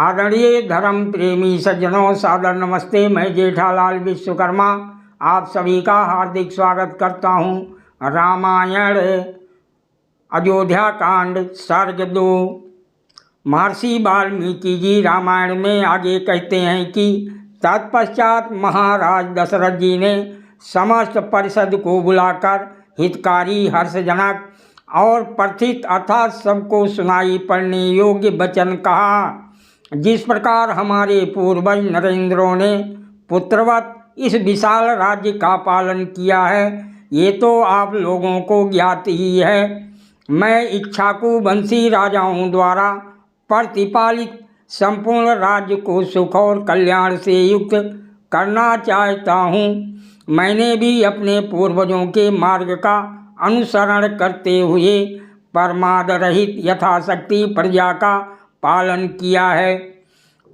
आदरणीय धर्म प्रेमी सज्जनों, सादर नमस्ते। मैं जेठालाल विश्वकर्मा आप सभी का हार्दिक स्वागत करता हूँ। रामायण अयोध्या कांड सर्ग 2। महर्षि वाल्मीकि जी रामायण में आगे कहते हैं कि तत्पश्चात महाराज दशरथ जी ने समस्त परिषद को बुलाकर हितकारी, हर्षजनक और प्रथित अर्थात सबको सुनाई पड़ने योग्य वचन कहा। जिस प्रकार हमारे पूर्वज नरेंद्रों ने पुत्रवत इस विशाल राज्य का पालन किया है, ये तो आप लोगों को ज्ञात ही है। मैं इक्ष्वाकु वंशी राजाओं द्वारा प्रतिपालित संपूर्ण राज्य को सुख और कल्याण से युक्त करना चाहता हूँ। मैंने भी अपने पूर्वजों के मार्ग का अनुसरण करते हुए परमाद रहित यथाशक्ति प्रजा का पालन किया है।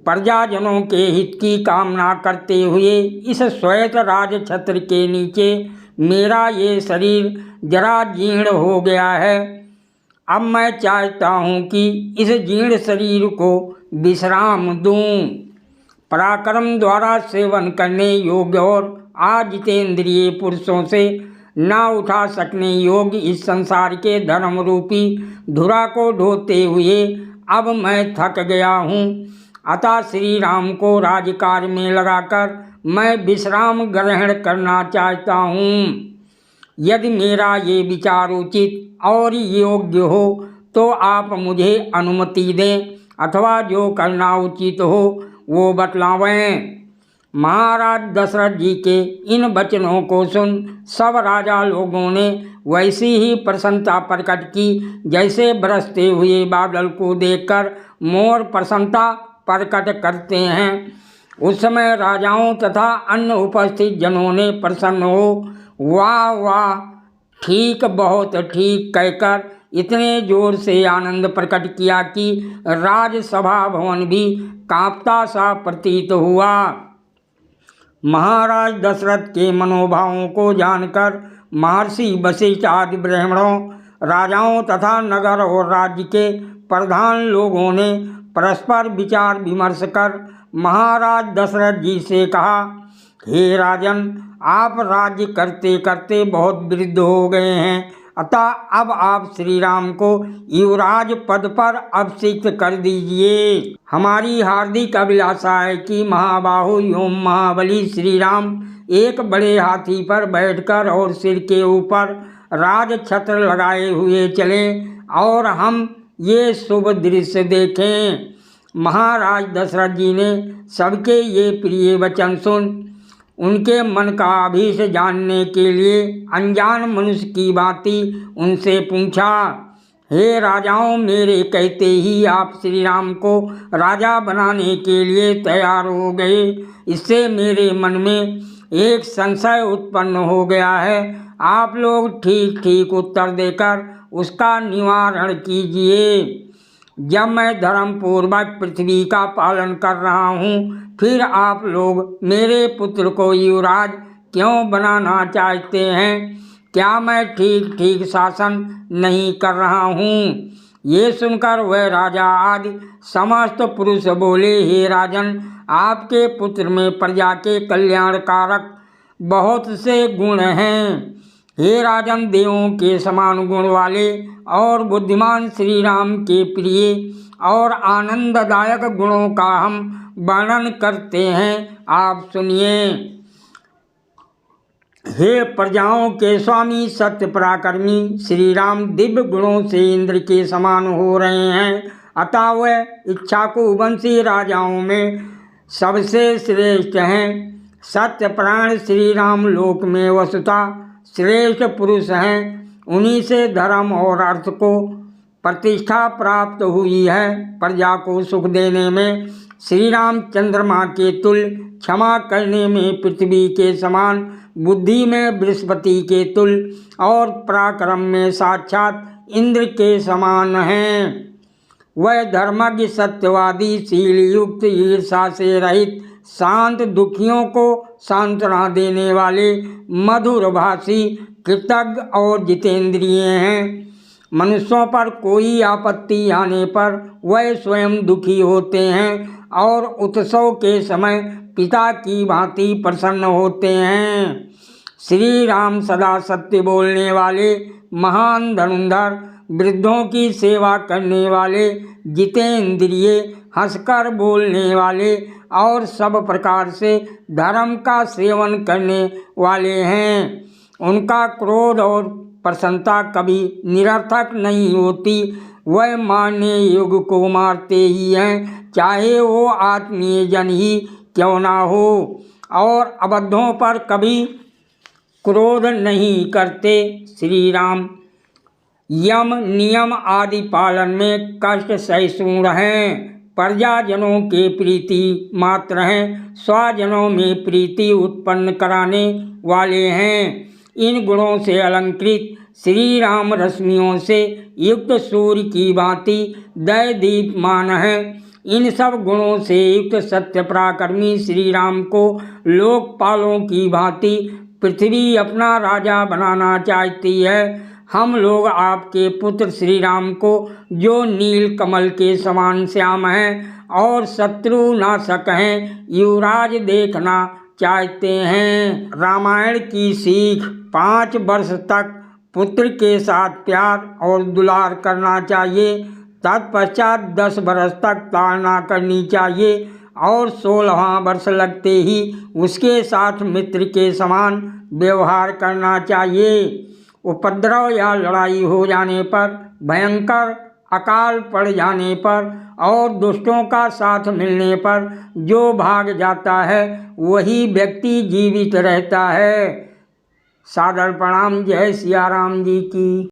प्रजाजनों के हित की कामना करते हुए इस श्वेत राज छत्र के नीचे मेरा ये शरीर जरा जीर्ण हो गया है। अब मैं चाहता हूँ कि इस जीर्ण शरीर को विश्राम दूँ। पराक्रम द्वारा सेवन करने योग्य और आजितेंद्रिय पुरुषों से ना उठा सकने योग्य इस संसार के धर्म रूपी धुरा को ढोते हुए अब मैं थक गया हूँ। अतः श्री राम को राजकार्य में लगाकर मैं विश्राम ग्रहण करना चाहता हूँ। यदि मेरा ये विचार उचित और योग्य हो तो आप मुझे अनुमति दें, अथवा जो करना उचित हो वो बतलावें। महाराज दशरथ जी के इन वचनों को सुन सब राजा लोगों ने वैसी ही प्रसन्नता प्रकट की जैसे बरसते हुए बादल को देखकर मोर प्रसन्नता प्रकट करते हैं। उस समय राजाओं तथा अन्य उपस्थित जनों ने प्रसन्न हो वाह वाह ठीक, बहुत ठीक कहकर इतने जोर से आनंद प्रकट किया कि राजसभा भवन भी कांपता सा प्रतीत हुआ। महाराज दशरथ के मनोभावों को जानकर महर्षि वशिष्ठ आदि ब्राह्मणों, राजाओं तथा नगर और राज्य के प्रधान लोगों ने परस्पर विचार विमर्श कर महाराज दशरथ जी से कहा, हे राजन, आप राज्य करते करते बहुत वृद्ध हो गए हैं, अतः अब आप श्री राम को युवराज पद पर अभिषिक्त कर दीजिए। हमारी हार्दिक अभिलाषा है कि महाबाहु एवं महाबली श्री राम एक बड़े हाथी पर बैठकर और सिर के ऊपर राज छत्र लगाए हुए चलें और हम ये शुभ दृश्य देखें। महाराज दशरथ जी ने सबके ये प्रिय वचन सुन उनके मन का अभीष्ट जानने के लिए अनजान मनुष्य की भांति उनसे पूछा, हे राजाओं, मेरे कहते ही आप श्री राम को राजा बनाने के लिए तैयार हो गए। इससे मेरे मन में एक संशय उत्पन्न हो गया है। आप लोग ठीक ठीक उत्तर देकर उसका निवारण कीजिए। जब मैं धर्मपूर्वक पृथ्वी का पालन कर रहा हूँ, फिर आप लोग मेरे पुत्र को युवराज क्यों बनाना चाहते हैं? क्या मैं ठीक ठीक शासन नहीं कर रहा हूँ? ये सुनकर वह राजा आदि समस्त पुरुष बोले, हे राजन, आपके पुत्र में प्रजा के कल्याणकारक बहुत से गुण हैं। हे राजन, देवों के समान गुण वाले और बुद्धिमान श्री राम के प्रिय और आनंददायक गुणों का हम वर्णन करते हैं, आप सुनिए। हे प्रजाओं के स्वामी सत्य पराक्रमी श्री राम दिव्य गुणों से इंद्र के समान हो रहे हैं। अतः वह इक्ष्वाकु वंशी राजाओं में सबसे श्रेष्ठ हैं। सत्य प्राण श्री राम लोक में वसुता श्रेष्ठ पुरुष हैं। उन्हीं से धर्म और अर्थ को प्रतिष्ठा प्राप्त हुई है। प्रजा को सुख देने में श्री राम चंद्रमा के तुल्य, क्षमा करने में पृथ्वी के समान, बुद्धि में बृहस्पति के तुल्य और पराक्रम में साक्षात इंद्र के समान हैं। वह धर्मज्ञ, सत्यवादी, शील युक्त, ईर्षा से रहित, शांत, दुखियों को सांत्वना देने वाले, मधुर भाषी, कृतज्ञ और जितेंद्रिय हैं। मनुष्यों पर कोई आपत्ति आने पर वह स्वयं दुखी होते हैं और उत्सव के समय पिता की भांति प्रसन्न होते हैं। श्री राम सदा सत्य बोलने वाले, महान धनुर्धर, वृद्धों की सेवा करने वाले, जितेंद्रिय, हंसकर बोलने वाले और सब प्रकार से धर्म का सेवन करने वाले हैं। उनका क्रोध और प्रसन्नता कभी निरर्थक नहीं होती। वह मारने योग्य को मारते ही हैं, चाहे वो आत्मीय जन ही क्यों ना हो, और अबद्धों पर कभी क्रोध नहीं करते। श्री राम यम नियम आदि पालन में कष्ट सहिष्णु हैं, प्रजाजनों के प्रीति मात्र हैं, स्वजनों में प्रीति उत्पन्न कराने वाले हैं। इन गुणों से अलंकृत श्री राम रश्मियों से युक्त सूर्य की भांति दय दीप्यमान है। इन सब गुणों से युक्त सत्य पराक्रमी श्री राम को लोकपालों की भांति पृथ्वी अपना राजा बनाना चाहती है। हम लोग आपके पुत्र श्री राम को, जो नील कमल के समान श्याम हैं और शत्रु नाशक हैं, युवराज देखना चाहते हैं। रामायण की सीख 5 वर्ष तक पुत्र के साथ प्यार और दुलार करना चाहिए। तत्पश्चात 10 वर्ष तक ताड़ना करनी चाहिए और 16वां वर्ष लगते ही उसके साथ मित्र के समान व्यवहार करना चाहिए। उपद्रव या लड़ाई हो जाने पर, भयंकर अकाल पड़ जाने पर और दुष्टों का साथ मिलने पर जो भाग जाता है वही व्यक्ति जीवित रहता है। सादर प्रणाम। जय सिया राम जी की।